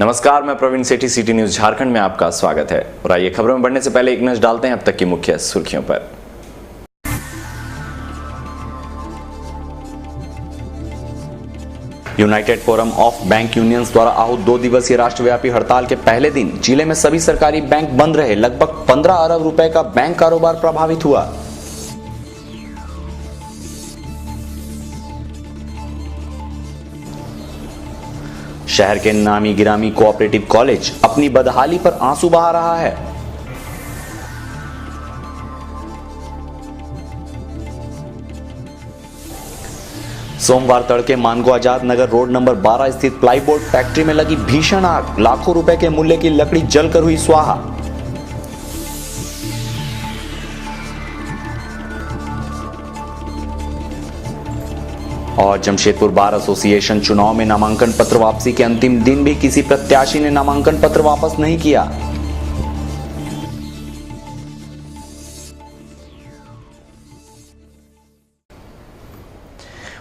नमस्कार, मैं प्रवीण सेठी, city News Jharkhand में आपका स्वागत है। और आइए खबरों में बढ़ने से पहले एक नजर डालते हैं अब तक की मुख्य सुर्खियों पर। United forum of bank unions द्वारा आहूत 2 दिवसीय राष्ट्रव्यापी हड़ताल के पहले दिन जिले में सभी सरकारी बैंक बंद रहे। लगभग 15 अरब रुपए का बैंक कारोबार प्रभावित हुआ। शहर के नामी गिरामी कोऑपरेटिव कॉलेज अपनी बदहाली पर आंसू बहा रहा है। सोमवार तड़के मानगो आजाद नगर रोड नंबर 12 स्थित प्लाईबोर्ड फैक्ट्री में लगी भीषण आग। लाखों रुपए के मूल्य की लकड़ी जलकर हुई स्वाहा। और जमशेदपुर बार एसोसिएशन चुनाव में नामांकन पत्र वापसी के अंतिम दिन भी किसी प्रत्याशी ने नामांकन पत्र वापस नहीं किया।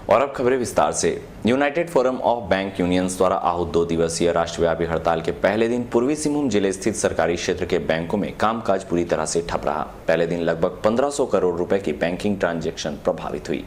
और अब खबरें विस्तार से। United forum of bank unions द्वारा आहूत 2 दिवसीय राष्ट्रव्यापी हड़ताल के पहले दिन पूर्वी सिंहभूम जिले स्थित सरकारी क्षेत्र के बैंकों में कामकाज पूरी तरह से ठप रहा। पहले दिन लगभग 1500 करोड़ रुपए की बैंकिंग ट्रांजैक्शन प्रभावित हुई।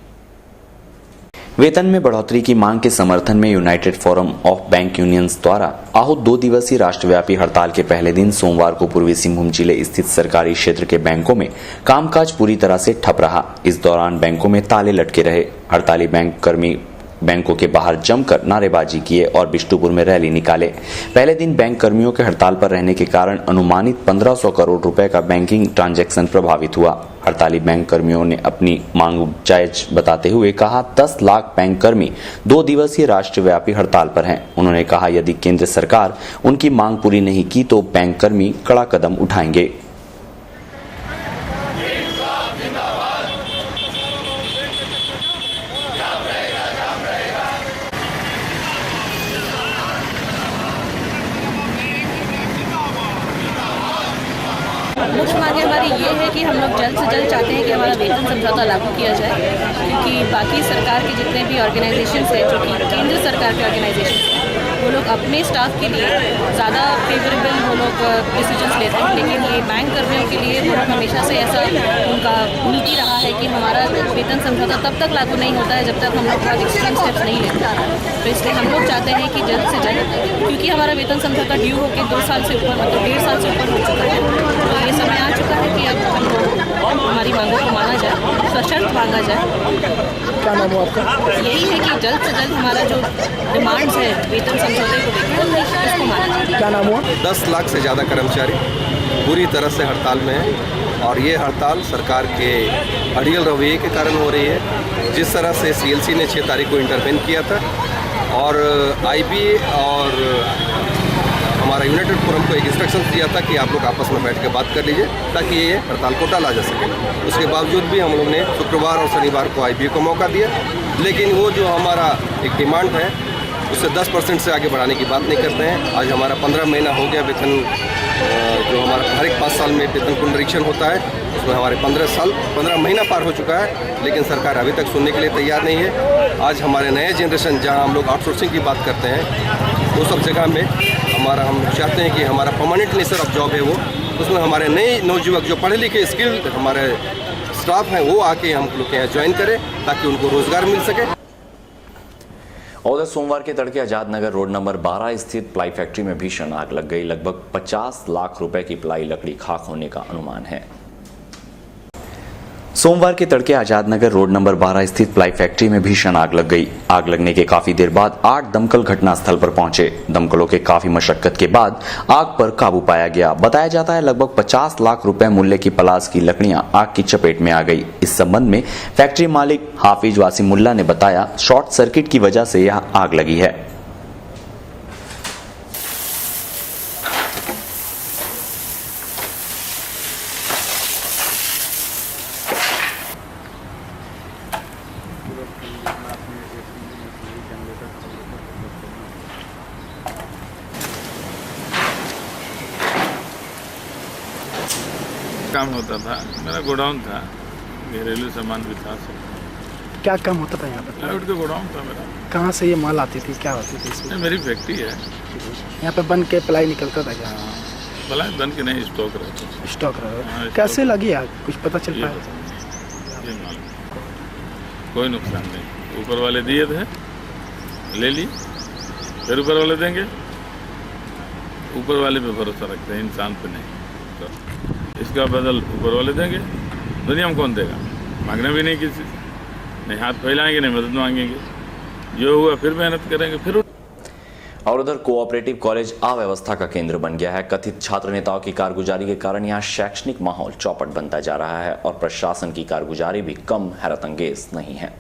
वेतन में बढ़ोतरी की मांग के समर्थन में United forum of bank unions द्वारा आहूत 2 दिवसीय राष्ट्रव्यापी हड़ताल के पहले दिन सोमवार को पूर्वी सिंहभूम जिले स्थित सरकारी क्षेत्र के बैंकों में कामकाज पूरी तरह से ठप रहा। इस दौरान बैंकों में ताले लटके रहे। हड़ताली बैंक कर्मी बैंकों के बाहर जमकर नारेबाजी किए और बिष्टुपुर में रैली निकाले। पहले दिन बैंक कर्मियों के हड़ताल पर रहने के कारण अनुमानित 1500 करोड़ रुपए का बैंकिंग ट्रांजैक्शन प्रभावित हुआ। हड़ताली बैंक कर्मियों ने अपनी मांग जायज बताते हुए कहा 10 लाख बैंक कर्मी 2 दिवसीय राष्ट्रव्यापी हड़ताल पर हैं। उन्होंने कहा यदि केंद्र सरकार उनकी मांग पूरी नहीं की तो बैंक कर्मी कड़ा कदम उठाएंगे। मुख्य मांगे हमारी ये है कि हम लोग जल्द से जल्द चाहते हैं कि हमारा वेतन समझौता लागू किया जाए, क्योंकि बाकी सरकार के जितने भी ऑर्गेनाइजेशंस हैं जो कि केंद्र सरकार के ऑर्गेनाइजेशंस हैं वो लोग अपने स्टाफ के लिए ज़्यादा फेवरेबल वो लोग डिसीजंस लेते हैं, लेकिन ये बैंक कर्मियों के लिए वो लोग हमेशा से ऐसा उनका नीति रहा है कि हमारा वेतन समझौता तब तक लागू नहीं होता है जब तक हम लोग बहुत एक्सट्रीम स्टेप्स नहीं लेते। तो इसलिए हम लोग चाहते हैं कि जल्द से जल्द, क्योंकि हमारा वेतन समझौता ड्यू होकर 2 साल से ऊपर मतलब 1.5 साल से ऊपर हो चुका है, तो ये समय आ चुका है कि अब हम लोग हमारी मांगों को माना जाए, सशर्त मांगा जाए। क्या नाम है आपका? यही है कि जल्द से जल्द हमारा जो डिमांड्स है वेतन समझौते को लेकर उसको माना जाए। क्या नाम हुआ? 10 लाख से ज़्यादा कर्मचारी पूरी तरह से हड़ताल में है और ये हड़ताल सरकार के अड़ियल रवैये के कारण हो रही है। जिस तरह से CLC ने 6 तारीख को इंटरवेन किया था और IB और हमारा यूनाइटेड फोरम को एक इंस्ट्रक्शन दिया था कि आप लोग आपस में बैठ के बात कर लीजिए ताकि ये हड़ताल को टाला जा सके। उसके बावजूद भी हम लोग ने शुक्रवार और शनिवार को IB को मौका दिया, लेकिन वो जो हमारा एक डिमांड है उससे 10% से आगे बढ़ाने की बात नहीं करते हैं। आज हमारा 15 महीना हो गया वेतन, जो हमारा हर एक 5 साल में वेतन पुनरीक्षण होता है उसमें हमारे 15 महीना पार हो चुका है, लेकिन सरकार अभी तक सुनने के लिए तैयार नहीं है। आज हमारे नए जनरेशन जहां हम लोग आउटसोर्सिंग की बात करते हैं वो सब जगह में हम चाहते हैं कि हमारा परमानेंट नेचर ऑफ जॉब है वो, उसमें हमारे नए नौजुवक जो पढ़े लिखे स्किल्ड हमारे स्टाफ हैं वो आके हम लोग के यहाँ ज्वाइन करें ताकि उनको रोजगार मिल सके। उधर सोमवार के तड़के आजाद नगर रोड नंबर 12 स्थित प्लाई फैक्ट्री में भीषण आग लग गई। लगभग 50 लाख रुपए की प्लाई लकड़ी खाक होने का अनुमान है। सोमवार के तड़के आजाद नगर रोड नंबर 12 स्थित प्लाई फैक्ट्री में भीषण आग लग गई। आग लगने के काफी देर बाद 8 दमकल घटनास्थल पर पहुंचे। दमकलों के काफी मशक्कत के बाद आग पर काबू पाया गया। बताया जाता है लगभग 50 लाख रुपए मूल्य की पलास की लकड़ियां आग की चपेट में आ गई। इस संबंध में फैक्ट्री मालिक हाफिज वासिमुल्ला ने बताया शॉर्ट सर्किट की वजह से यह आग लगी है। काम होता था, मेरा गोडाउन था, घरेलू सामान भी था सब। क्या काम होता था यहाँ पर? प्लाईवुड का गोडाउन था मेरा। कहाँ से ये माल आती थी, क्या होती थी इसमें? ये मेरी फैक्ट्री है। यहाँ पे बन के प्लाई निकलता था क्या? प्लाई बन के नहीं, स्टॉक रहता था। स्टॉक रहा? हाँ, कैसे लगी आग, कुछ पता चल ये पाया? ये मालूम, कोई नुकसान नहीं। ऊपर वाले दिए थे, ले ली, फिर ऊपर वाले देंगे। ऊपर वाले पे भरोसा रखते हैं, इंसान पे नहीं। तो इसका बदल ऊपर वाले देंगे। दुनिया में कौन देगा? मांगना भी नहीं किसी से, नहीं हाथ फैलाएंगे, नहीं मदद मांगेंगे। जो हुआ फिर मेहनत करेंगे, फिर। और उधर कोऑपरेटिव कॉलेज अव्यवस्था का केंद्र बन गया है। कथित छात्र नेताओं की कारगुजारी के कारण यहाँ शैक्षणिक माहौल चौपट बनता जा रहा है और प्रशासन की कारगुजारी भी कम हैरतअंगेज नहीं है।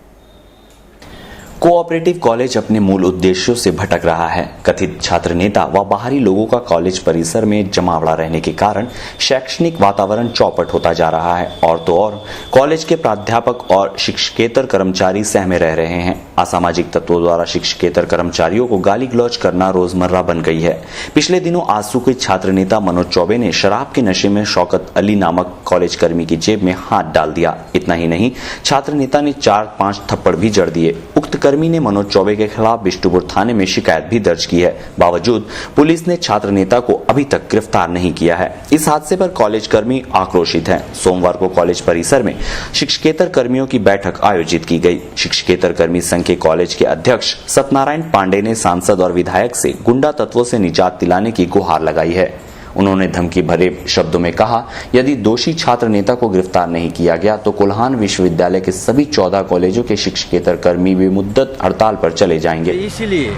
कोऑपरेटिव कॉलेज अपने मूल उद्देश्यों से भटक रहा है। कथित छात्र नेता व बाहरी लोगों का कॉलेज परिसर में जमावड़ा रहने के कारण शैक्षणिक वातावरण चौपट होता जा रहा है। और तो और कॉलेज के प्राध्यापक और शिक्षकेतर कर्मचारी सहमे रह रहे हैं। असामाजिक तत्वों द्वारा शिक्षकेतर कर्मचारियों को गाली गलौज करना रोजमर्रा बन गई है। पिछले दिनों आंसू के छात्र नेता मनोज चौबे ने शराब के नशे में शौकत अली नामक कॉलेज कर्मी की जेब में हाथ डाल दिया। इतना ही नहीं, छात्र नेता ने 4-5 थप्पड़ भी जड़ दिए। उक्त कर्मी ने मनोज चौबे के खिलाफ बिष्टुपुर थाने में शिकायत भी दर्ज की है। बावजूद पुलिस ने छात्र नेता को अभी तक गिरफ्तार नहीं किया है। इस हादसे पर कॉलेज कर्मी आक्रोशित हैं। सोमवार को कॉलेज परिसर में शिक्षकेतर कर्मियों की बैठक आयोजित की गई। शिक्षकेतर कर्मी संघ के कॉलेज के अध्यक्ष सत्यनारायण पांडे ने सांसद और विधायक से गुंडा तत्वों से निजात दिलाने की गुहार लगाई है। उन्होंने धमकी भरे शब्दों में कहा, यदि दोषी छात्र नेता को गिरफ्तार नहीं किया गया तो कोल्हान विश्वविद्यालय के सभी 14 कॉलेजों के शिक्षकेतर कर्मी बेमुद्दत हड़ताल पर चले जाएंगे। इसलिए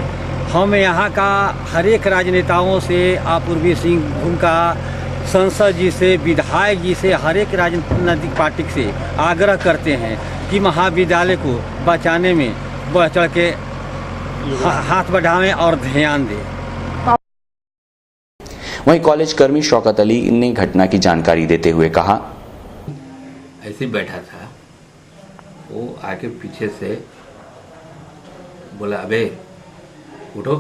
हम यहाँ का हर एक राजनेताओं से, अपूर्वी सिंह का सांसद जी से, विधायक जी से, हर एक राजनीतिक पार्टी से आग्रह करते हैं कि महाविद्यालय को बचाने में बढ़ चढ़ के हाथ बढ़ावें और ध्यान दें। वहीं कॉलेज कर्मी शौकत अली ने घटना की जानकारी देते हुए कहा, ऐसे बैठा था, वो आके पीछे से बोला, अबे उठो,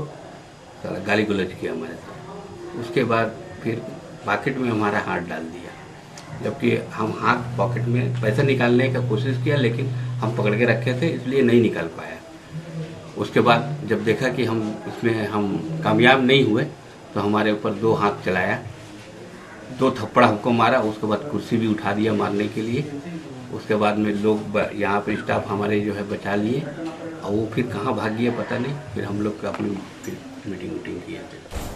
साला गाली गलौज किया हमारे साथ। उसके बाद फिर पॉकेट में हमारा हाथ डाल दिया, जबकि हम हाथ पॉकेट में पैसा निकालने का कोशिश किया, लेकिन हम पकड़ के रखे थे इसलिए नहीं निकाल पाया। उसके बाद जब देखा कि हम कामयाब नहीं हुए तो हमारे ऊपर 2 हाथ चलाया, 2 थप्पड़ हमको मारा। उसके बाद कुर्सी भी उठा दिया मारने के लिए। उसके बाद में लोग यहाँ पे स्टाफ हमारे जो है बचा लिए और वो फिर कहाँ भाग गया पता नहीं। फिर हम लोग अपनी मीटिंग किए थे।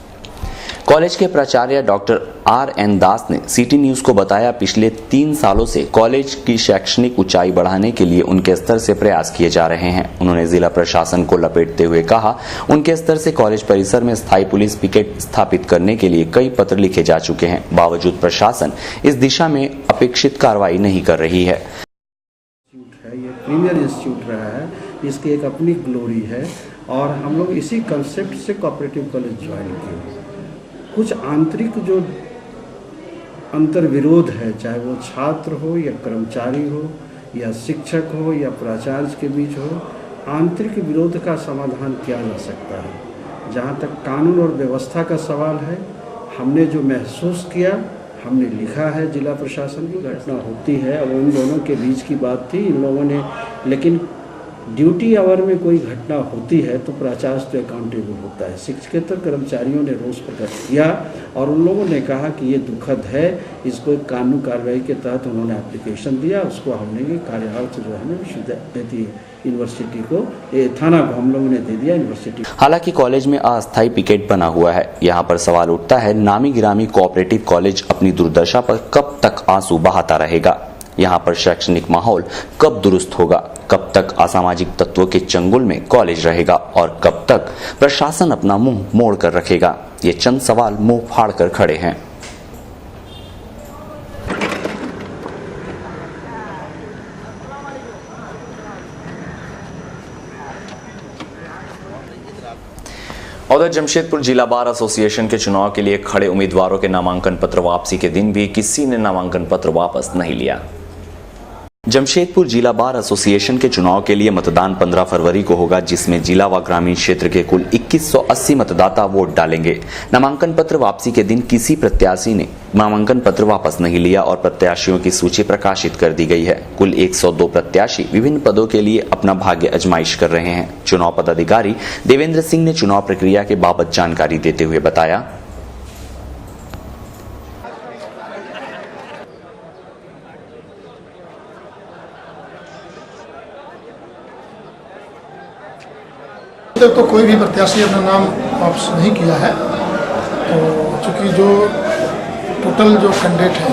कॉलेज के प्राचार्य डॉक्टर RN दास ने सिटी न्यूज को बताया, पिछले 3 सालों से कॉलेज की शैक्षणिक ऊंचाई बढ़ाने के लिए उनके स्तर से प्रयास किए जा रहे हैं। उन्होंने जिला प्रशासन को लपेटते हुए कहा, उनके स्तर से कॉलेज परिसर में स्थायी पुलिस पिकेट स्थापित करने के लिए कई पत्र लिखे जा चुके हैं। बावजूद प्रशासन इस दिशा में अपेक्षित कार्रवाई नहीं कर रही है। ये प्रीमियर इंस्टीट्यूट रहा है, इसकी एक अपनी ग्लोरी है और हम लोग इसी कंसेप्ट से कोऑपरेटिव कॉलेज ज्वाइन किए। कुछ आंतरिक जो अंतर्विरोध है, चाहे वो छात्र हो या कर्मचारी हो या शिक्षक हो या प्राचार्य के बीच हो, आंतरिक विरोध का समाधान किया जा सकता है। जहाँ तक कानून और व्यवस्था का सवाल है, हमने जो महसूस किया, हमने लिखा है जिला प्रशासन की घटना होती है और उन दोनों के बीच की बात थी इन लोगों ने। लेकिन ड्यूटी आवर में कोई घटना होती है तो प्राचार्य तो अकाउंटेबल होता है। शिक्षकेतर कर्मचारियों ने रोष प्रकट किया और उन लोगों ने कहा कि ये दुखद है। इसको एक कानूनी कार्रवाई के तहत उन्होंने एप्लीकेशन दिया, उसको हमने ये कार्यभार से जो है ना विश्वविद्यालय यूनिवर्सिटी को, ये थाना को हम लोगों ने दे दिया यूनिवर्सिटी। हालांकि कॉलेज में अस्थायी पिकेट बना हुआ है। यहाँ पर सवाल उठता है, नामी गिरामी कोऑपरेटिव कॉलेज अपनी दुर्दशा पर कब तक आंसू बहाता रहेगा? यहाँ पर शैक्षणिक माहौल कब दुरुस्त होगा? कब तक असामाजिक तत्वों के चंगुल में कॉलेज रहेगा और कब तक प्रशासन अपना मुंह मोड़ कर रखेगा? ये चंद सवाल मुंह फाड़ कर खड़े हैं। उधर जमशेदपुर जिला बार एसोसिएशन के चुनाव के लिए खड़े उम्मीदवारों के नामांकन पत्र वापसी के दिन भी किसी ने नामांकन पत्र वापस नहीं लिया। जमशेदपुर जिला बार एसोसिएशन के चुनाव के लिए मतदान 15 फरवरी को होगा, जिसमें जिला व ग्रामीण क्षेत्र के कुल 2180 मतदाता वोट डालेंगे। नामांकन पत्र वापसी के दिन किसी प्रत्याशी ने नामांकन पत्र वापस नहीं लिया और प्रत्याशियों की सूची प्रकाशित कर दी गई है। कुल 102 प्रत्याशी विभिन्न पदों के लिए अपना भाग्य आजमाइश कर रहे हैं। चुनाव पदाधिकारी देवेंद्र सिंह ने चुनाव प्रक्रिया के बाबत जानकारी देते हुए बताया, तो कोई भी प्रत्याशी अपना नाम वापस नहीं किया है। तो चूँकि जो टोटल जो कैंडिडेट है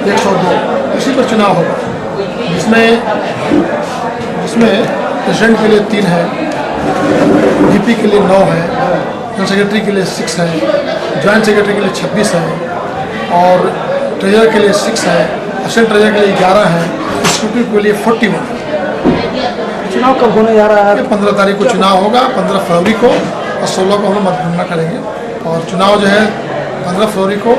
102, इसी पर चुनाव होगा, जिसमें प्रेसिडेंट के लिए 3 है, वीपी के लिए 9 है, जनरल सेक्रेटरी के लिए 6 है, जॉइंट सेक्रेटरी के लिए 26 है और ट्रेजर के लिए 6 है, असिस्टेंट ट्रेजर के लिए 11 है, एक्जीक्यूटिव के लिए 41। चुनाव कब होने जा रहा है? 15 तारीख को चुनाव होगा, 15 फरवरी को, और 16 को हम लोग मतगणना करेंगे। और चुनाव जो है 15 फरवरी को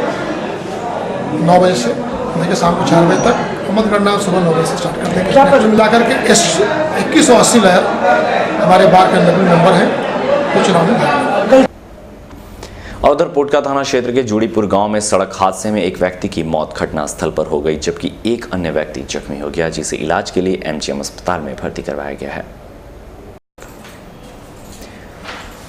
9 बजे से लेकर शाम को 4 बजे तक, मतगणना सुबह 9 बजे से स्टार्ट कर देंगे। कुल मिलाकर के 2180 लहर हमारे बार के अंदर नंबर है तो चुनाव में। उधर पोटका थाना क्षेत्र के जूड़ीपुर गांव में सड़क हादसे में एक व्यक्ति की मौत घटनास्थल पर हो गई, जबकि एक अन्य व्यक्ति जख्मी हो गया, जिसे इलाज के लिए एमजीएम अस्पताल में भर्ती करवाया गया है।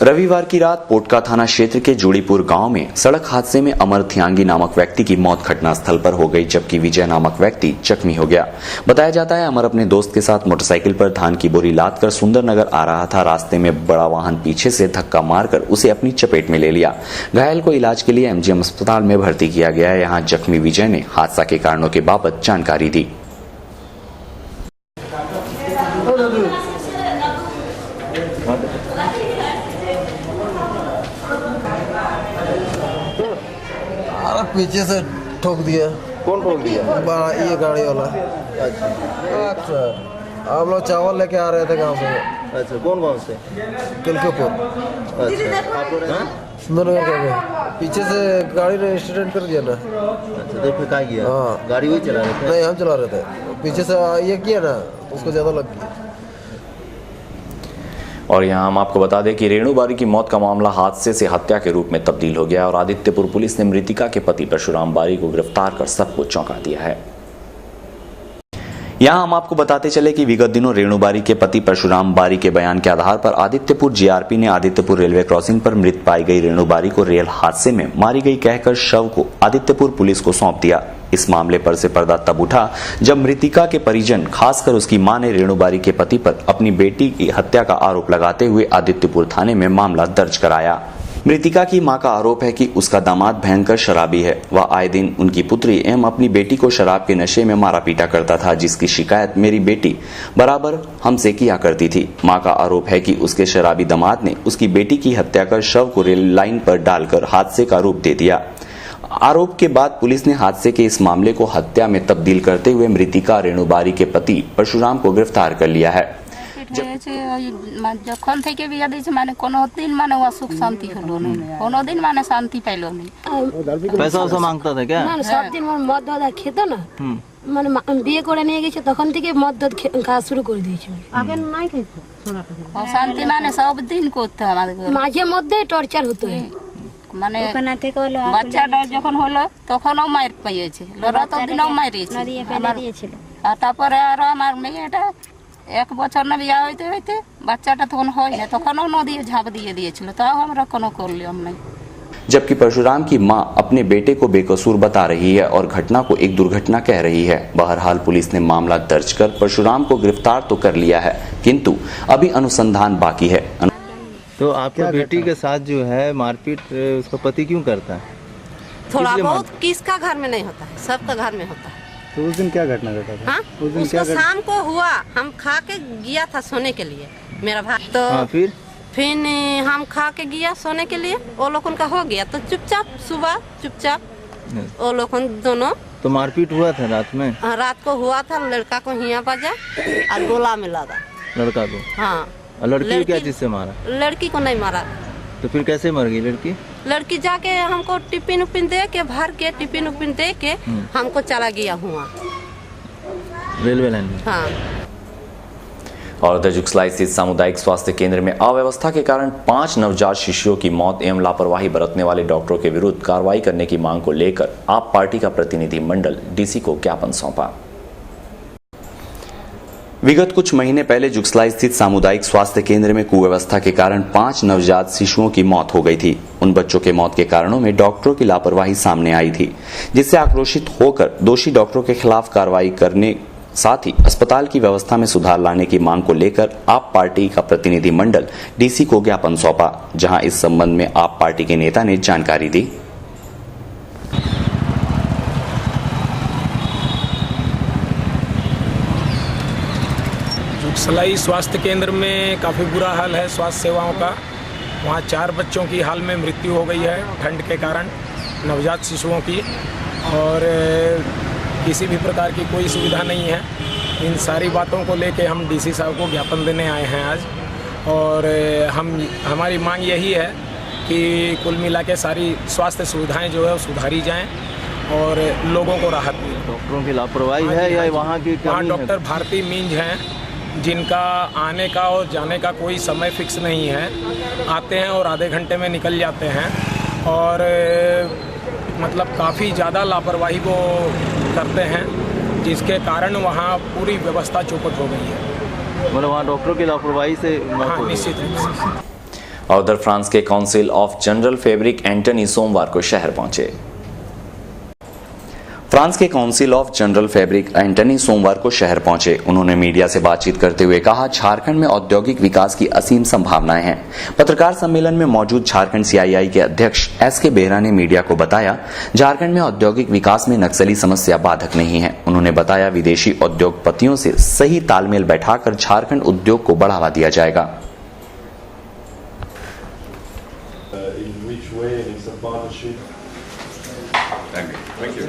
रविवार की रात पोटका थाना क्षेत्र के जूड़ीपुर गांव में सड़क हादसे में अमर थियांगी नामक व्यक्ति की मौत घटनास्थल पर हो गई, जबकि विजय नामक व्यक्ति जख्मी हो गया। बताया जाता है अमर अपने दोस्त के साथ मोटरसाइकिल पर धान की बोरी लादकर सुंदरनगर आ रहा था। रास्ते में बड़ा वाहन पीछे से धक्का मारकर उसे अपनी चपेट में ले लिया। घायल को इलाज के लिए एमजीएम अस्पताल में भर्ती किया गया है। यहाँ जख्मी विजय ने हादसा के कारणों के बाबत जानकारी दी। पीछे से ठोक दिया। कौन ठोक दिया? ये गाड़ी वाला। अच्छा, आप लोग चावल लेके आ रहे थे गांव से। अच्छा, कौन गांव से? किलकेपुर। अच्छा, सुंदरनगर के गए, पीछे से गाड़ी ने एक्सीडेंट कर दिया ना। अच्छा, तो फिर कहाँ गया? हाँ, गाड़ी वही चला रहे थे? नहीं, हम चला रहे थे। पीछे से ये किया ना, उसको ज्यादा लग गया। और यहाँ हम आपको बता दें कि रेणु बारी की मौत का मामला हादसे से हत्या के रूप में तब्दील हो गया और आदित्यपुर पुलिस ने मृतिका के पति परशुराम बारी को गिरफ्तार कर सबको चौंका दिया है। यहाँ हम आपको बताते चले कि विगत दिनों रेणु बारी के पति परशुराम बारी के बयान के आधार पर आदित्यपुर जीआरपी ने आदित्यपुर रेलवे क्रॉसिंग पर मृत पाई गई रेणु बारी को रेल हादसे में मारी गई कहकर शव को आदित्यपुर पुलिस को सौंप दिया। इस मामले पर से पर्दा तब उठा जब मृतिका के परिजन, खासकर उसकी मां ने रेणु बारी के पति पर अपनी बेटी की हत्या का आरोप लगाते हुए आदित्यपुर थाने में मामला दर्ज कराया। मृतिका की मां का आरोप है कि उसका दामाद भयंकर शराबी है। वह आए दिन उनकी पुत्री एवं अपनी बेटी को शराब के नशे में मारा पीटा करता था, जिसकी शिकायत मेरी बेटी बराबर हमसे किया करती थी। मां का आरोप है कि उसके शराबी दामाद ने उसकी बेटी की हत्या कर शव को रेल लाइन पर डालकर हादसे का रूप दे दिया। आरोप के बाद पुलिस ने हादसे के इस मामले को हत्या में तब्दील करते हुए मृतिका रेणु बारी के पति परशुराम को गिरफ्तार कर लिया है। যখন থেকে বিয়া দিয়েছে মানে কোনো দিন মানে সুখ শান্তি হলো না, কোনো দিন মানে শান্তি পাইলো না। पैसा वैसा मांगता था क्या? না, সব দিন মদ দদ খেত না, মানে বিয়ে করে নিয়ে গেছে তখন থেকে মদ দদ খাওয়া শুরু করে দিয়েছে। আগে নাই খাইতো, অশান্তি মানে সব দিন করতে আমাদের মাঝে মধ্যে টর্চার হতো। মানে বাচ্চাটা যখন হলো তখনও মায়ের পাইয়েছে, লড়া তো দিনও মারিয়েছে। আর তারপরে আরো আমার মেয়েটা 1 বছর না বিয়া হইতে হইতে বাচ্চাটা তখন হয় না, তখনও নদী ঝাঁপ দিয়ে দিয়েছিল, তাও আমরা কোনো করলাম না। जबकि परशुराम की मां अपने बेटे को बेकसूर बता रही है और घटना को एक दुर्घटना कह रही है। बहरहाल पुलिस ने मामला दर्ज कर परशुराम को गिरफ्तार तो कर लिया है, किंतु अभी अनुसंधान बाकी है। तो आपकी बेटी के साथ जो है मारपीट उसका पति क्यों करता है? थोड़ा बहुत किसका घर में नहीं होता है, सबका घर में होता है। तो उस दिन क्या घटना घटा था? हाँ? उसको शाम को हुआ, हम खा के गया था सोने के लिए, मेरा भाई तो फिर हम खा के गया सोने के लिए, वो लोग उनका हो गया तो चुपचाप सुबह चुपचाप वो लोग दोनों। तो मारपीट हुआ था रात में? रात को हुआ था, लड़का को हिया बजा और गोला में लगा लड़का को। हाँ, लड़की को क्या चीज से मारा? लड़की को नहीं मारा। तो फिर कैसे मर गई लड़की? लड़की जाके हमको टिफिन उपिन दे के भर के टिफिन उपिन दे के हमको चला गया हुआ। रेलवे लाइन में। हाँ। और उधर जुगसलाई स्थित सामुदायिक स्वास्थ्य केंद्र में अव्यवस्था के कारण 5 नवजात शिशुओं की मौत एवं लापरवाही बरतने वाले डॉक्टरों के विरुद्ध कार्रवाई करने की मांग को लेकर आप पार्टी का प्रतिनिधि मंडल डीसी को ज्ञापन सौंपा। विगत कुछ महीने पहले जुगसलाई स्थित सामुदायिक स्वास्थ्य केंद्र में कुव्यवस्था के कारण 5 नवजात शिशुओं की मौत हो गई थी। उन बच्चों के मौत के कारणों में डॉक्टरों की लापरवाही सामने आई थी, जिससे आक्रोशित होकर दोषी डॉक्टरों के खिलाफ कार्रवाई करने साथ ही अस्पताल की व्यवस्था में सुधार लाने की मांग को लेकर आप पार्टी का प्रतिनिधि मंडल डीसी को ज्ञापन सौंपा, जहां इस संबंध में आप पार्टी के नेता ने जानकारी दी। जुगसलाई स्वास्थ्य केंद्र में काफ़ी बुरा हाल है स्वास्थ्य सेवाओं का। वहाँ 4 बच्चों की हाल में मृत्यु हो गई है ठंड के कारण, नवजात शिशुओं की, और किसी भी प्रकार की कोई सुविधा नहीं है। इन सारी बातों को लेके हम डीसी साहब को ज्ञापन देने आए हैं आज, और हमारी मांग यही है कि कुल मिला के सारी स्वास्थ्य सुविधाएं जो है वो सुधारी जाएं और लोगों को राहत मिले। डॉक्टरों की लापरवाही है या वहाँ की कमी है? वहाँ डॉक्टर भारती मींज हैं जिनका आने का और जाने का कोई समय फिक्स नहीं है, आते हैं और आधे घंटे में निकल जाते हैं, और मतलब काफ़ी ज़्यादा लापरवाही को करते हैं, जिसके कारण वहाँ पूरी व्यवस्था चौपट हो गई है। मतलब वहाँ डॉक्टरों की लापरवाही से हाँ, निश्चित रूप से। और उधर फ्रांस के council of general fabric Antony सोमवार को शहर पहुंचे। फ्रांस के council of general fabric Antony सोमवार को शहर पहुंचे। उन्होंने मीडिया से बातचीत करते हुए कहा, झारखंड में औद्योगिक विकास की असीम संभावनाएं हैं। पत्रकार सम्मेलन में मौजूद झारखंड सीआईआई के अध्यक्ष एसके बेहरा ने मीडिया को बताया, झारखंड में औद्योगिक विकास में नक्सली समस्या बाधक नहीं है। उन्होंने बताया, विदेशी उद्योगपतियों से सही तालमेल बैठाकर झारखंड उद्योग को बढ़ावा दिया जाएगा।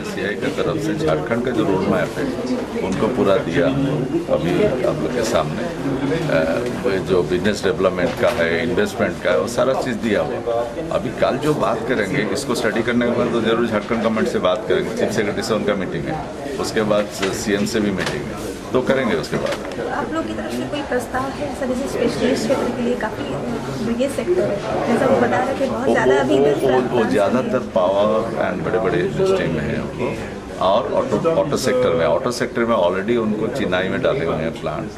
सीआई की तरफ से झारखंड का जो रोड मैप है उनको पूरा दिया अभी आप लोग के सामने। जो बिजनेस डेवलपमेंट का है, इन्वेस्टमेंट का है, वो सारा चीज़ दिया हुआ। अभी कल जो बात करेंगे इसको स्टडी करने के बाद तो जरूर झारखंड गवर्नमेंट से बात करेंगे। चीफ सेक्रेटरी से उनका मीटिंग है, उसके बाद सीएम से भी मीटिंग है, तो करेंगे उसके बाद। आप लोग की तरफ से कोई प्रस्ताव है ऐसा जैसे स्पेशलिस्ट क्षेत्र के लिए काफ़ी ये सेक्टर है, जैसा वो बता रहे थे बहुत ज़्यादा अभी वो ज़्यादातर पावर एंड बड़े बड़े इंडस्ट्री में है वो, और ऑटो सेक्टर में ऑलरेडी उनको चिनाई में डाले हुए हैं प्लांट,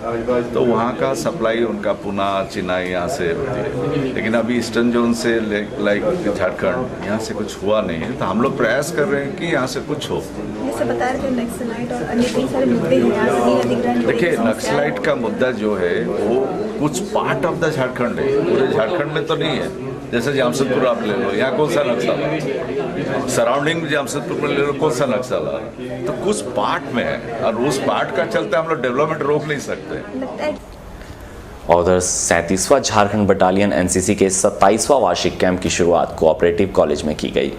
तो वहाँ का सप्लाई उनका पुणे चिनाई यहाँ से होती है। लेकिन अभी ईस्टर्न जोन से लाइक झारखंड यहाँ से कुछ हुआ नहीं है, तो हम लोग प्रयास कर रहे हैं कि यहाँ से कुछ हो। जैसे बता रहे थे नक्सलाइट और अन्य कई सारे मुद्दे हैं। देखिए, नक्सलाइट का मुद्दा जो है वो कुछ पार्ट ऑफ द झारखंड है, पूरे झारखंड में तो नहीं है। जैसे जामशेदपुर आप ले लो, यहाँ कौन सा नक्सल, सराउंडिंग में जामशेदपुर में ले लो कौन सा नक्सल, तो कुछ पार्ट में है, और उस पार्ट का चलते हम लोग डेवलपमेंट रोक नहीं सकते। और उधर 37वां झारखंड बटालियन एनसीसी के 27वां वार्षिक कैंप की शुरुआत कोऑपरेटिव कॉलेज में की गई।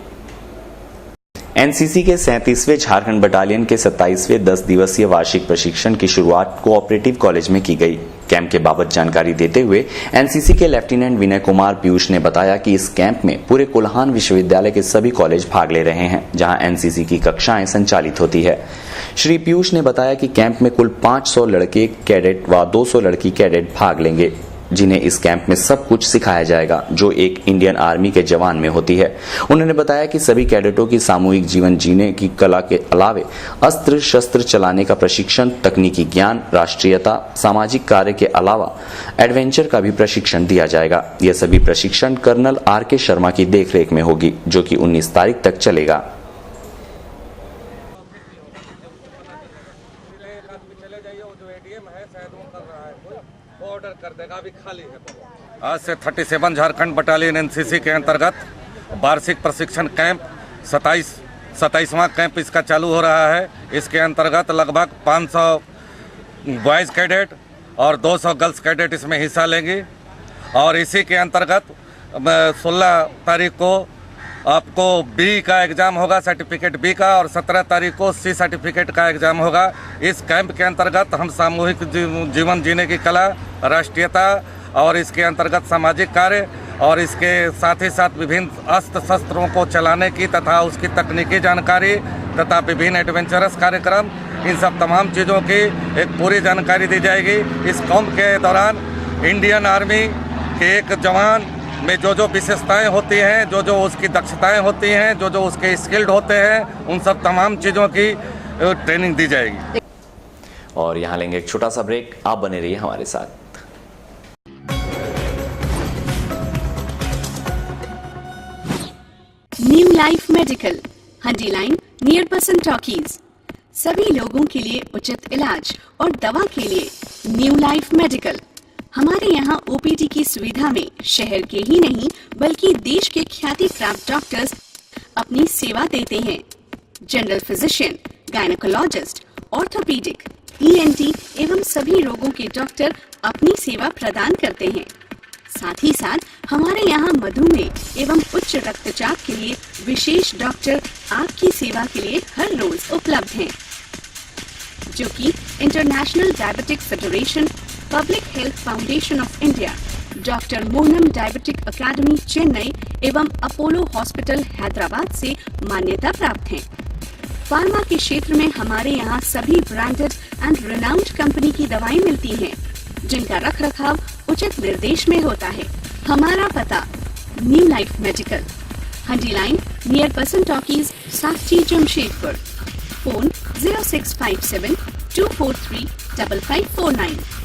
एनसीसी के 37वें झारखंड बटालियन के 27वें 10 दिवसीय वार्षिक प्रशिक्षण की शुरुआत कोऑपरेटिव कॉलेज में की गई। कैंप के बाबत जानकारी देते हुए एनसीसी के लेफ्टिनेंट विनय कुमार पीयूष ने बताया कि इस कैंप में पूरे कोल्हान विश्वविद्यालय के सभी कॉलेज भाग ले रहे हैं, जहां एनसीसी की कक्षाएं संचालित होती है। श्री पीयूष ने बताया कि कैंप में कुल 500 लड़के कैडेट व 200 लड़की कैडेट भाग लेंगे, जिन्हें इस कैंप में सब कुछ सिखाया जाएगा जो एक इंडियन आर्मी के जवान में होती है। उन्होंने बताया कि सभी कैडेटों की सामूहिक जीवन जीने की कला के अलावे अस्त्र शस्त्र चलाने का प्रशिक्षण, तकनीकी ज्ञान, राष्ट्रीयता, सामाजिक कार्य के अलावा एडवेंचर का भी प्रशिक्षण दिया जाएगा। यह सभी प्रशिक्षण कर्नल आर.के. शर्मा की देखरेख में होगी, जो कि 19 तारीख तक चलेगा। आज से 37 झारखंड बटालियन एनसीसी के अंतर्गत वार्षिक प्रशिक्षण कैंप 27वां कैंप इसका चालू हो रहा है। इसके अंतर्गत लगभग 500 बॉयज़ कैडेट और 200 गर्ल्स कैडेट इसमें हिस्सा लेंगी, और इसी के अंतर्गत 16 तारीख को आपको बी का एग्ज़ाम होगा, सर्टिफिकेट बी का, और 17 तारीख को सी सर्टिफिकेट का एग्ज़ाम होगा। इस कैंप के अंतर्गत हम सामूहिक जीवन जीने की कला, राष्ट्रीयता और इसके अंतर्गत सामाजिक कार्य और इसके साथ ही साथ विभिन्न अस्त्र शस्त्रों को चलाने की तथा उसकी तकनीकी जानकारी तथा विभिन्न एडवेंचरस कार्यक्रम इन सब तमाम चीज़ों की एक पूरी जानकारी दी जाएगी। इस कैंप के दौरान इंडियन आर्मी के एक जवान में जो जो विशेषताएं होती हैं, जो जो उसकी दक्षताएं होती हैं, जो जो उसके स्किल्ड होते हैं, उन सब तमाम चीज़ों की ट्रेनिंग दी जाएगी। और यहाँ लेंगे एक छोटा सा ब्रेक, आप बने रहिए हमारे साथ। न्यू लाइफ मेडिकल, हंडी लाइन, नियर पर्सन टॉकीज, सभी लोगों के लिए उचित इलाज और दवा के लिए न्यू लाइफ मेडिकल। हमारे यहाँ ओपीडी की सुविधा में शहर के ही नहीं बल्कि देश के ख्याति प्राप्त डॉक्टर्स अपनी सेवा देते हैं। General physician, gynaecologist, orthopaedic, ENT एवं सभी रोगों के डॉक्टर अपनी सेवा प्रदान करते हैं। साथ ही साथ हमारे यहाँ मधुमेह एवं उच्च रक्तचाप के लिए विशेष डॉक्टर आपकी सेवा के लिए हर रोज उपलब्ध हैं, जो कि international diabetic federation, public health foundation of India, doctor Mohanam diabetic academy Chennai एवं अपोलो हॉस्पिटल हैदराबाद से मान्यता प्राप्त हैं। फार्मा के क्षेत्र में हमारे यहाँ सभी ब्रांडेड एंड रिनाउंड कंपनी की दवाएं मिलती हैं, जिनका रखरखाव उचित निर्देश में होता है। हमारा पता न्यू लाइफ मेडिकल, हंडी line, near Person Talkies, Sakchi, Jamshedpur. Phone 0657 243 5549।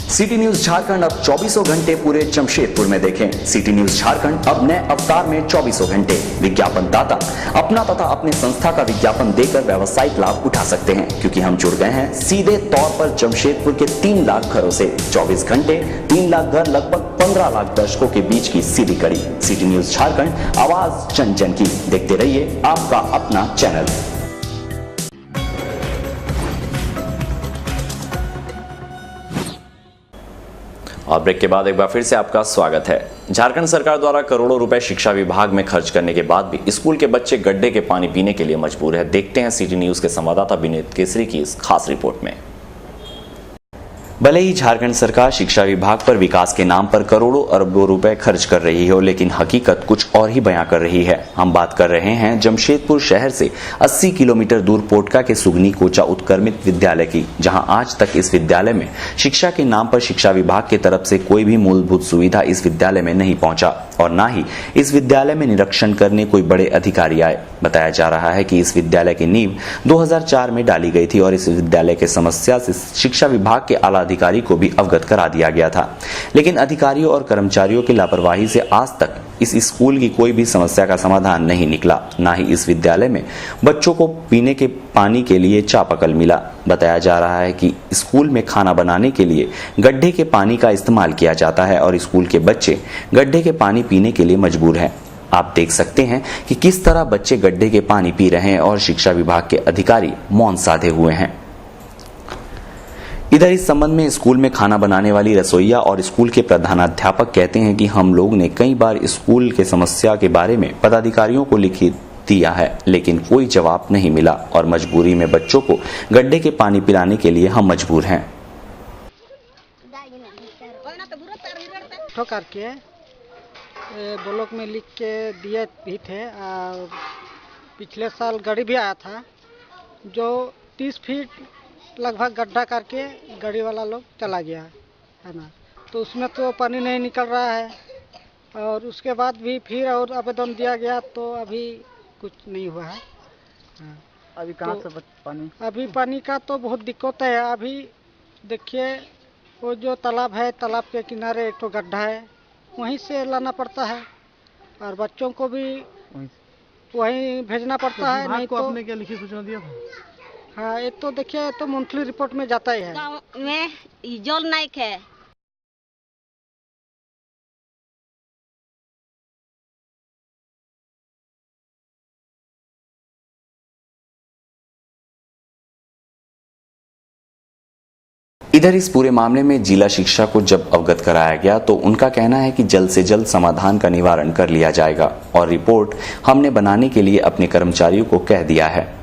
City News Jharkhand अब 24 घंटे पूरे जमशेदपुर में देखें। सिटी न्यूज झारखंड अब नए अवतार में 24 घंटे विज्ञापन दाता अपना तथा अपने संस्था का विज्ञापन देकर व्यावसायिक लाभ उठा सकते हैं, क्योंकि हम जुड़ गए हैं सीधे तौर पर जमशेदपुर के 3 लाख घरों से। 24 घंटे 3 लाख घर, लगभग 15 लाख दर्शकों के बीच की सीधी कड़ी। सिटी न्यूज झारखंड, आवाज जन जन की। देखते रहिए आपका अपना चैनल। और ब्रेक के बाद एक बार फिर से आपका स्वागत है। झारखंड सरकार द्वारा करोड़ों रुपए शिक्षा विभाग में खर्च करने के बाद भी स्कूल के बच्चे गड्ढे के पानी पीने के लिए मजबूर है। देखते हैं सिटी न्यूज के संवाददाता विनीत केसरी की इस खास रिपोर्ट में। भले ही झारखंड सरकार शिक्षा विभाग पर विकास के नाम पर करोड़ों अरबों रुपए खर्च कर रही हो, लेकिन हकीकत कुछ और ही बयां कर रही है। हम बात कर रहे हैं जमशेदपुर शहर से 80 किलोमीटर दूर पोटका के सुगनी कोचा उत्क्रमित विद्यालय की, जहां आज तक इस विद्यालय में शिक्षा के नाम पर शिक्षा विभाग की तरफ से कोई भी मूलभूत सुविधा इस विद्यालय में नहीं पहुंचा और न ही इस विद्यालय में निरीक्षण करने कोई बड़े अधिकारी आए। बताया जा रहा है कि इस विद्यालय की नींव 2004 में डाली गई थी और इस विद्यालय की समस्या से शिक्षा विभाग के आला अधिकारी को भी अवगत करा दिया गया था, लेकिन अधिकारियों और कर्मचारियों की लापरवाही से आज तक इस स्कूल की कोई भी समस्या का समाधान नहीं निकला। न ही इस विद्यालय में बच्चों को पीने के पानी के लिए चापाकल मिला। बताया जा रहा है कि स्कूल में खाना बनाने के लिए गड्ढे के पानी का इस्तेमाल किया जाता है और स्कूल के बच्चे गड्ढे के पानी पीने के लिए मजबूर हैं। आप देख सकते हैं कि किस तरह बच्चे गड्ढे के पानी पी रहे हैं और शिक्षा विभाग के अधिकारी मौन साधे हुए हैं। इधर इस संबंध में स्कूल में खाना बनाने वाली रसोइया और स्कूल के प्रधानाध्यापक कहते हैं कि हम लोग ने कई बार स्कूल के समस्या के बारे में पदाधिकारियों को लिखित दिया है, लेकिन कोई जवाब नहीं मिला और मजबूरी में बच्चों को गड्ढे के पानी पिलाने के लिए हम मजबूर हैं। करके ब्लॉक में लिख के दिए भी थे। पिछले साल गाड़ी भी आया था जो 30 फीट लगभग गड्ढा करके गाड़ी वाला लोग चला गया है ना, तो उसमें तो पानी नहीं निकल रहा है। और उसके बाद भी फिर और आवेदन दिया गया तो अभी कुछ नहीं हुआ है। अभी कहाँ से पानी? अभी पानी का तो बहुत दिक्कत है। अभी देखिए वो जो तालाब है, तालाब के किनारे एक तो गड्ढा है, वहीं से लाना पड़ता है और बच्चों को भी वहीं भेजना पड़ता है। नहीं तो आपने क्या लिखित सूचना दिया था? हाँ, एक तो देखिए तो मंथली रिपोर्ट में जाता ही है। गाँव में जल नहीं है। इधर इस पूरे मामले में जिला शिक्षा को जब अवगत कराया गया तो उनका कहना है कि जल्द से जल्द समाधान का निवारण कर लिया जाएगा और रिपोर्ट हमने बनाने के लिए अपने कर्मचारियों को कह दिया है।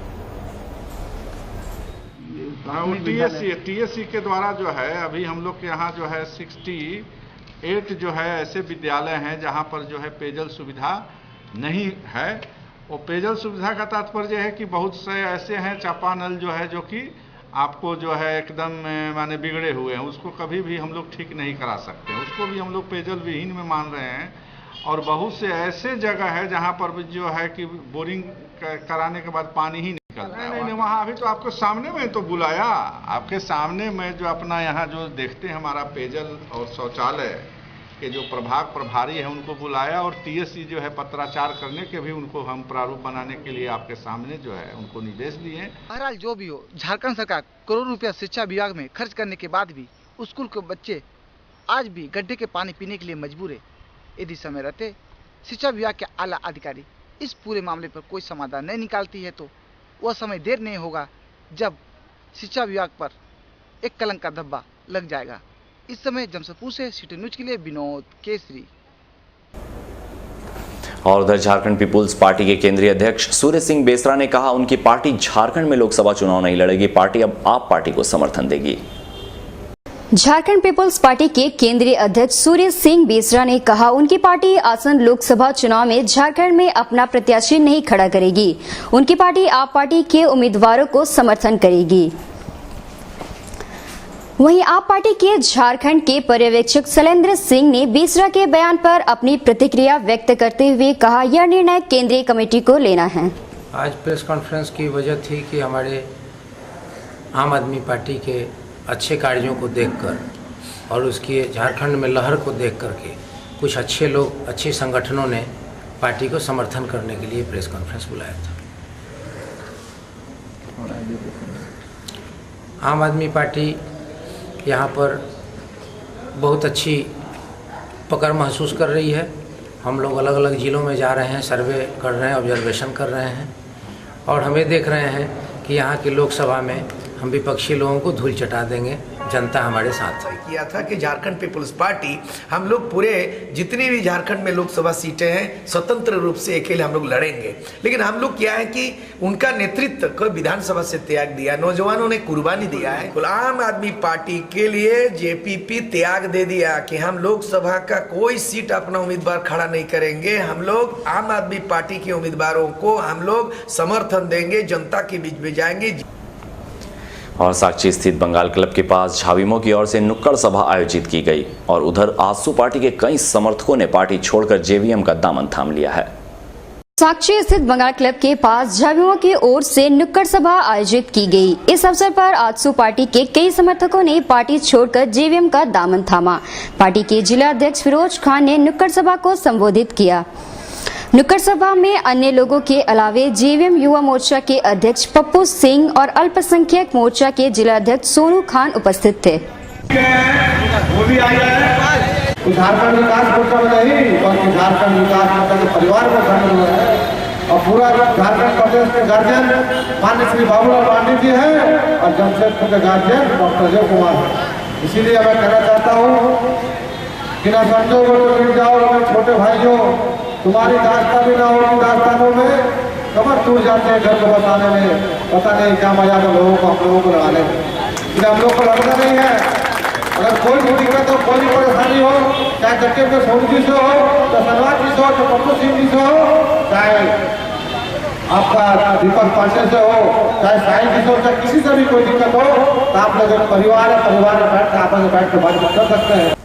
टीएससी के द्वारा जो है अभी हम लोग के यहाँ जो है 60 8 जो है ऐसे विद्यालय हैं जहां पर जो है पेयजल सुविधा नहीं है। वो पेयजल सुविधा का तात्पर्य है कि बहुत से ऐसे हैं चापानल जो है जो कि आपको जो है एकदम माने बिगड़े हुए हैं, उसको कभी भी हम लोग ठीक नहीं करा सकते, उसको भी हम लोग पेयजल विहीन में मान रहे हैं। और बहुत से ऐसे जगह है जहां पर जो है कि बोरिंग कराने के बाद पानी ही निकलता है। नहीं, वहाँ अभी तो आपको सामने में तो बुलाया, आपके सामने में जो अपना यहाँ जो देखते हैं हमारा पेयजल और शौचालय के जो प्रभाग प्रभारी है उनको बुलाया, और TSC जो है पत्राचार करने के भी उनको हम प्रारूप बनाने के लिए आपके सामने जो है उनको निर्देश दिए। बहरहाल जो भी हो, झारखंड सरकार करोड़ों रुपया शिक्षा विभाग में खर्च करने के बाद भी स्कूल के बच्चे आज भी गड्ढे के पानी पीने के लिए मजबूर है। यदि समय रहते शिक्षा विभाग के आला अधिकारी इस पूरे मामले पर कोई समाधान नहीं निकालती है तो वह समय देर नहीं होगा जब शिक्षा विभाग पर एक कलंक का धब्बा लग जाएगा। इस समय जमशेदपुर से सिटी न्यूज के लिए विनोद केसरी। और उधर झारखंड पीपुल्स पार्टी के केंद्रीय अध्यक्ष सूर्य सिंह बेसरा ने कहा उनकी पार्टी झारखंड में लोकसभा चुनाव नहीं लड़ेगी, पार्टी अब आप पार्टी को समर्थन देगी। झारखंड पीपुल्स पार्टी के केंद्रीय अध्यक्ष सूर्य सिंह बेसरा ने कहा उनकी पार्टी आसन लोकसभा चुनाव में झारखंड में अपना प्रत्याशी नहीं खड़ा करेगी, उनकी पार्टी आप पार्टी के उम्मीदवारों को समर्थन करेगी। वहीं आप पार्टी के झारखंड के पर्यवेक्षक शैलेंद्र सिंह ने बेसरा के बयान पर अपनी प्रतिक्रिया व्यक्त करते हुए कहा यह निर्णय केंद्रीय कमेटी को लेना है। आज प्रेस कॉन्फ्रेंस की वजह थी कि हमारे आम आदमी पार्टी के अच्छे कार्यों को देखकर और उसकी झारखंड में लहर को देख करके कुछ अच्छे लोग, अच्छे संगठनों ने पार्टी को समर्थन करने के लिए प्रेस कॉन्फ्रेंस बुलाया था। आम आदमी पार्टी यहाँ पर बहुत अच्छी पकड़ महसूस कर रही है। हम लोग अलग अलग ज़िलों में जा रहे हैं, सर्वे कर रहे हैं, ऑब्जर्वेशन कर रहे हैं और हमें देख रहे हैं कि यहाँ की लोकसभा में हम विपक्षी लोगों को धूल चटा देंगे। जनता हमारे साथ है। किया था कि झारखंड पीपुल्स पार्टी हम लोग पूरे जितनी भी झारखंड में लोकसभा सीटें हैं स्वतंत्र रूप से अकेले हम लोग लड़ेंगे, लेकिन हम लोग क्या है कि उनका नेतृत्व को विधानसभा से त्याग दिया, नौजवानों ने कुर्बानी दिया है। आम आदमी पार्टी के लिए जेपीपी त्याग दे दिया कि हम लोकसभा का कोई सीट अपना उम्मीदवार खड़ा नहीं करेंगे, हम लोग आम आदमी पार्टी के उम्मीदवारों को हम लोग समर्थन देंगे, जनता के बीच में जाएंगे। और साक्षी स्थित बंगाल क्लब के पास झाविमो की ओर से नुक्कड़ सभा आयोजित की गई और उधर आजसू पार्टी के कई समर्थकों ने पार्टी छोड़कर जेवीएम का दामन थाम लिया है। साक्षी स्थित बंगाल क्लब के पास झाविमो की ओर से नुक्कड़ सभा आयोजित की गई। इस अवसर पर आजसू पार्टी के कई समर्थकों ने पार्टी छोड़कर जेवीएम का दामन थामा। पार्टी के जिला अध्यक्ष फिरोज खान ने नुक्कड़ सभा को संबोधित किया। नुक्कड़ सभा में अन्य लोगों के अलावे जेवीएम युवा मोर्चा के अध्यक्ष पप्पू सिंह और अल्पसंख्यक मोर्चा के जिला अध्यक्ष सोनू खान उपस्थित थे। वो भी आई है, झारखंड विकास मोर्चा में नहीं बल्कि झारखंड विकास मोर्चा के परिवार में शामिल हुआ है और पूरा झारखंड प्रदेश के गार्जियन माननीय श्री बाबूलाल पांडे जी हैं और जमशेदपुर के गार्जियन डॉक्टर अजय कुमार है। इसीलिए मैं कहना चाहता हूँ कि ना समझो मिट जाओ छोटे भाइयों, तुम्हारी दास्तां भी ना होगी, दास्तानों में कमर टूट जाते हैं घर को बताने में, पता नहीं क्या मजा है लोगों को, आप लोगों को लड़ाने में। इसलिए हम लोग को लड़ना नहीं है। अगर कोई भी दिक्कत हो, कोई भी परेशानी हो, चाहे चक्के पे सोनू जी से हो, चाहे सलवार जी से हो, चाहे पप्पू सिंह जी से हो, चाहे आपका दीपक पांडे से हो, चाहे साहिल जी से हो, चाहे किसी से भी कोई दिक्कत हो तो आप लोग परिवार है, परिवार में बैठ कर आपस में बैठ कर बातचीत कर सकते हैं।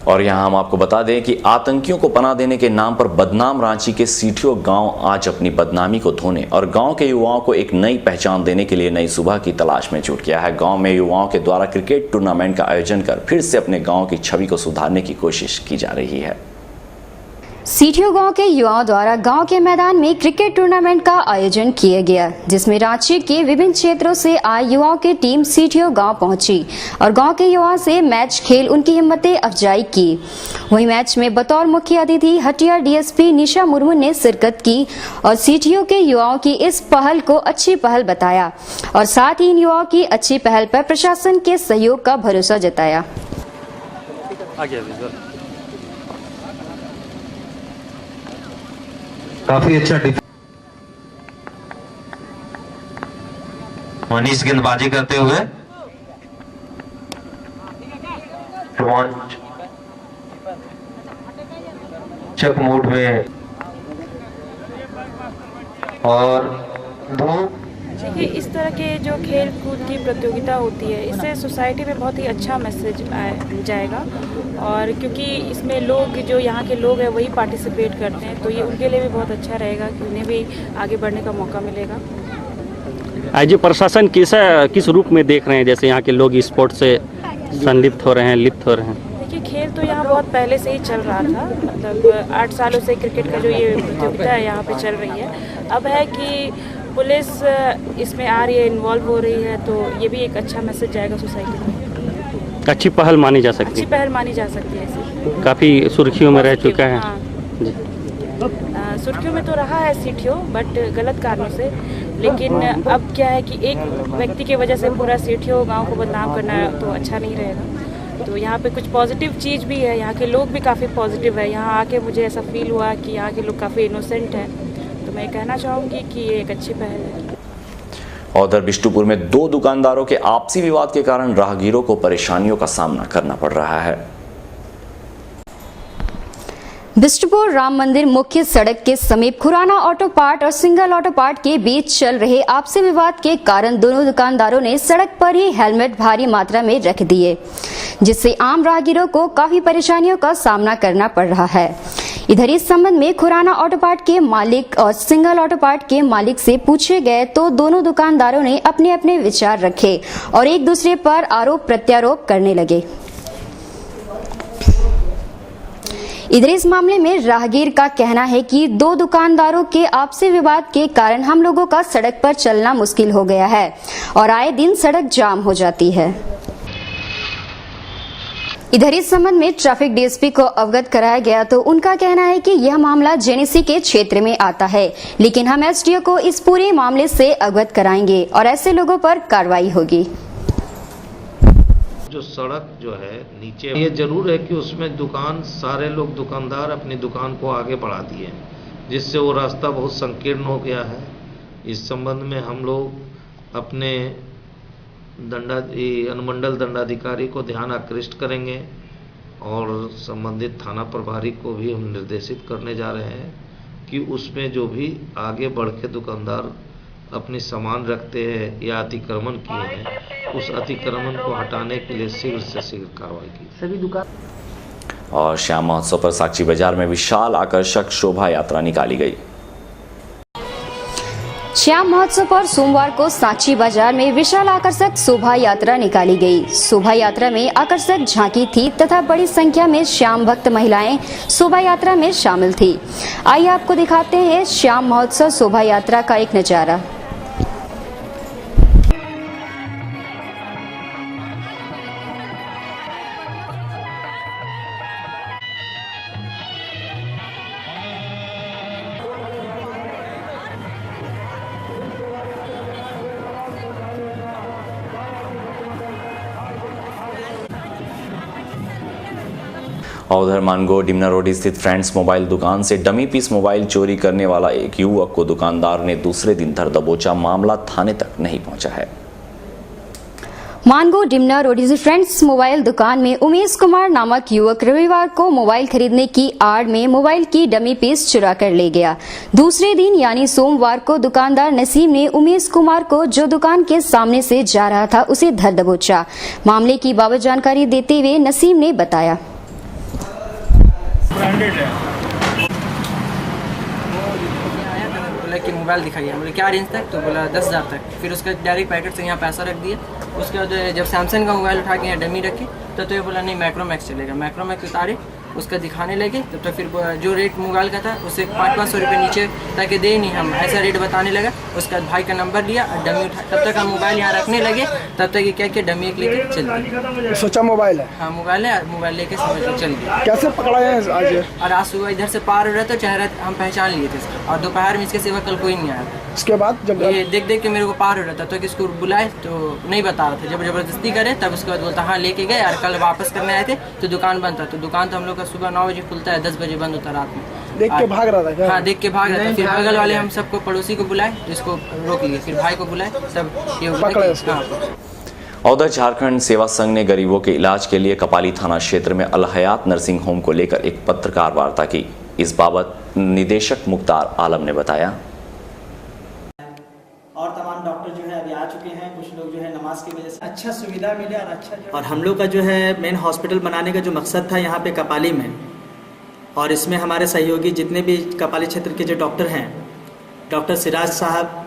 और यहाँ हम आपको बता दें कि आतंकियों को पनाह देने के नाम पर बदनाम रांची के सीठियो गांव आज अपनी बदनामी को धोने और गांव के युवाओं को एक नई पहचान देने के लिए नई सुबह की तलाश में जुट गया है। गांव में युवाओं के द्वारा क्रिकेट टूर्नामेंट का आयोजन कर फिर से अपने गांव की छवि को सुधारने की कोशिश की जा रही है। सीठियो गांव के युवाओं द्वारा गांव के मैदान में क्रिकेट टूर्नामेंट का आयोजन किया गया, जिसमें रांची के विभिन्न क्षेत्रों से आए युवाओं की टीम सीठियो गांव पहुंची और गांव के युवाओं से मैच खेल उनकी हिम्मतें अफजाई की। वहीं मैच में बतौर मुख्य अतिथि हटिया डीएसपी निशा मुर्मू ने शिरकत की और सीठियो के युवाओं की इस पहल को अच्छी पहल बताया और साथ ही इन युवाओं की अच्छी पहल पर प्रशासन के सहयोग का भरोसा जताया। काफी अच्छा मनीष गेंदबाजी करते हुए शिक्षक मूड में और देखिए, इस तरह के जो खेल कूद की प्रतियोगिता होती है, इससे सोसाइटी में बहुत ही अच्छा मैसेज जाएगा। और क्योंकि इसमें लोग जो यहाँ के लोग हैं वही पार्टिसिपेट करते हैं, तो ये उनके लिए भी बहुत अच्छा रहेगा कि उन्हें भी आगे बढ़ने का मौका मिलेगा। आज प्रशासन किस रूप में देख रहे हैं, जैसे यहाँ के लोग स्पोर्ट्स से संलिप्त हो रहे हैं, लिप्त हो रहे हैं? देखिए, खेल तो यहाँ बहुत पहले से ही चल रहा था, मतलब 8 सालों से क्रिकेट का जो ये प्रतियोगिता है यहाँ पे चल रही है। अब है कि पुलिस इसमें आ रही है, इन्वॉल्व हो रही है, तो ये भी एक अच्छा मैसेज जाएगा सोसाइटी में। अच्छी पहल मानी जा सकती है। अच्छी पहल मानी जा सकती है इसे। काफ़ी सुर्खियों में रह चुका है। हाँ। सुर्खियों में तो रहा है सीटीओ, बट गलत कारणों से। लेकिन अब क्या है कि एक व्यक्ति की वजह से पूरा सीटीओ गांव को बदनाम करना तो अच्छा नहीं रहेगा। तो यहाँ पे कुछ पॉजिटिव चीज़ भी है, यहाँ के लोग भी काफ़ी पॉजिटिव है। यहाँ आके मुझे ऐसा फील हुआ कि यहाँ के लोग काफ़ी इनोसेंट हैं, तो मैं कहना चाहूँगी कि ये एक अच्छी पहल है। और उधर बिष्टुपुर में 2 दुकानदारों के आपसी विवाद के कारण राहगीरों को परेशानियों का सामना करना पड़ रहा है। बिष्टुपुर राम मंदिर मुख्य सड़क के समीप खुराना ऑटो पार्ट और सिंगल ऑटो पार्ट के बीच चल रहे आपसी विवाद के कारण दोनों दुकानदारों ने सड़क पर ही हेलमेट भारी मात्रा में रख दिए, जिससे आम राहगीरों को काफी परेशानियों का सामना करना पड़ रहा है। इधर इस संबंध में खुराना ऑटो पार्ट के मालिक और सिंगल ऑटो पार्ट के मालिक से पूछे गए तो दोनों दुकानदारों ने अपने अपने विचार रखे और एक दूसरे पर आरोप प्रत्यारोप करने लगे। इधर इस मामले में राहगीर का कहना है कि 2 दुकानदारों के आपसी विवाद के कारण हम लोगों का सड़क पर चलना मुश्किल हो गया है और आए दिन सड़क जाम हो जाती है। इधर इस संबंध में ट्रैफिक डीएसपी को अवगत कराया गया तो उनका कहना है कि यह मामला जेनेसी के क्षेत्र में आता है, लेकिन हम एसडीओ को इस पूरे मामले से अवगत कराएंगे और ऐसे लोगों पर कार्रवाई होगी। जो सड़क जो है नीचे, ये जरूर है कि उसमें सारे लोग दुकानदार अपनी दुकान को आगे बढ़ा दिए, जिससे वो रास्ता बहुत संकीर्ण हो गया है। इस संबंध में हम लोग अपने अनुमंडल दंडाधिकारी को ध्यान आकृष्ट करेंगे और संबंधित थाना प्रभारी को भी हम निर्देशित करने जा रहे हैं कि उसमें जो भी आगे बढ़ के दुकानदार अपनी सामान रखते हैं या अतिक्रमण किए हैं, उस अतिक्रमण को हटाने के लिए शीघ्र से शीघ्र कार्रवाई की। सभी दुकान और श्याम महोत्सव पर साक्षी बाजार में विशाल आकर्षक शोभा यात्रा निकाली गई। श्याम महोत्सव पर सोमवार को साक्षी बाजार में विशाल आकर्षक शोभा यात्रा निकाली गई। शोभा यात्रा में आकर्षक झांकी थी तथा बड़ी संख्या में श्याम भक्त महिलाएं शोभा यात्रा में शामिल थी। आइए आपको दिखाते हैं श्याम महोत्सव शोभा यात्रा का एक नजारा। और उधर मानगो डिमना रोड स्थित फ्रेंड्स मोबाइल दुकान से डमी पीस मोबाइल चोरी करने वाला एक युवक को दुकानदार ने दूसरे दिन धर दबोचा। मामला थाने तक नहीं पहुंचा है। मानगो डिमना रोड स्थित फ्रेंड्स मोबाइल दुकान में उमेश कुमार नामक युवक रविवार को मोबाइल खरीदने की आड़ में मोबाइल की डमी पीस चुरा कर ले गया। दूसरे दिन यानी सोमवार को दुकानदार नसीम ने उमेश कुमार को, जो दुकान के सामने से जा रहा था, उसे धर दबोचा। मामले की बाबत जानकारी देते हुए नसीम ने बताया, बोला कि मोबाइल दिखाइए। बोले क्या रेंज तक? तो बोला 10,000 तक। फिर उसका डायरेक्ट पैकेट से यहाँ पैसा रख दिया। उसके बाद जब सैमसंग का मोबाइल उठा के यहाँ डमी रखी तो ये बोला नहीं मैक्रोमैक्स चलेगा। मैक्रोमैक्स उतारे, उसका दिखाने लगे। तब तक फिर जो रेट मोबाइल का था उससे 500-500 रुपये नीचे ताकि दे नहीं, हम ऐसा रेट बताने लगा। उसका भाई का नंबर लिया और डमी उठा। तब तक हम मोबाइल यहाँ रखने लगे, तब तक ये क्या किया, डमी लेके चल गया। सोचा मोबाइल है? हाँ मोबाइल है। मोबाइल लेके समझ लो चल गया। कैसे पकड़ा है आज? और आज सुबह इधर से पार हो रहा था, चेहरा हम पहचान लिए थे और दोपहर में इसके सिवा कल कोई नहीं आया। उसके बाद जब ये देख के मेरे को पार हो रहा था तो किसको बुलाए तो नहीं बता रहा था। जब जबरदस्ती करे तब उसके बाद बोलता हाँ लेके गए और कल वापस करने आए थे तो दुकान बंद था। तो दुकान तो हम लोग का सुबह 9 बजे खुलता है, 10 बजे बंद होता रात में। देख के भाग रहा था क्या? हाँ देख के भाग रहा था। फिर बगल वाले हम सबको पड़ोसी को बुलाए तो इसको रोक लिए। फिर भाई को बुलाए, सब ये और उधर झारखंड सेवा संघ ने गरीबों के इलाज के लिए कपाली थाना क्षेत्र में अल हयात नर्सिंग होम को लेकर एक पत्रकार वार्ता की। इस बाबत निदेशक मुख्तार आलम ने बताया। और तमाम डॉक्टर जो है अभी आ चुके हैं, कुछ लोग जो है नमाज की वजह से अच्छा सुविधा मिले और अच्छा और हम लोग का जो है मेन हॉस्पिटल बनाने का जो मकसद था यहाँ पे कपाली में, और इसमें हमारे सहयोगी जितने भी कपाली क्षेत्र के जो डॉक्टर हैं, डॉक्टर सिराज साहब,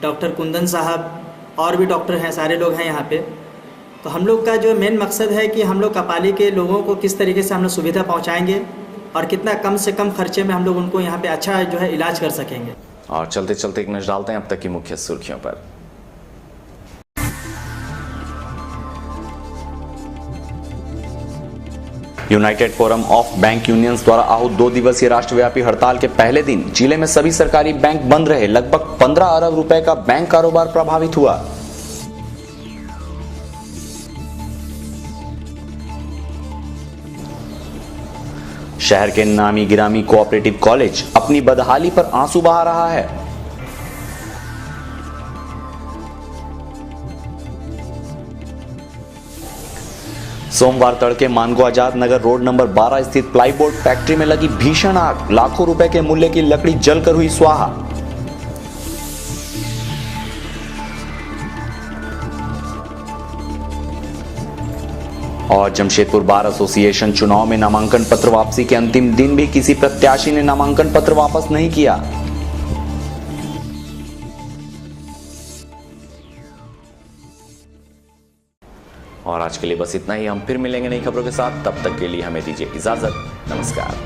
डॉक्टर कुंदन साहब और भी डॉक्टर हैं, सारे लोग हैं यहाँ पे। तो हम लोग का जो मेन मकसद है कि हम लोग कपाली के लोगों को किस तरीके से हम लोग सुविधा पहुँचाएँगे और कितना कम से कम खर्चे में हम लोग उनको यहाँ पे अच्छा जो है इलाज कर सकेंगे। और चलते चलते एक नजर डालते हैं अब तक की मुख्य सुर्खियों पर। United forum of bank unions द्वारा आहूत 2 दिवसीय राष्ट्रव्यापी हड़ताल के पहले दिन जिले में सभी सरकारी बैंक बंद रहे। लगभग 15 अरब रुपए का बैंक कारोबार प्रभावित हुआ। शहर के नामी गिरामी कोऑपरेटिव कॉलेज अपनी बदहाली पर आंसू बहा रहा है। सोमवार तड़के मानगो आजाद नगर रोड नंबर 12 स्थित प्लाईबोर्ड फैक्ट्री में लगी भीषण आग। लाखों रुपए के मूल्य की लकड़ी जलकर हुई स्वाहा। और जमशेदपुर बार एसोसिएशन चुनाव में नामांकन पत्र वापसी के अंतिम दिन भी किसी प्रत्याशी ने नामांकन पत्र वापस नहीं किया। और आज के लिए बस इतना ही। हम फिर मिलेंगे नई खबरों के साथ, तब तक के लिए हमें दीजिए इजाजत। नमस्कार।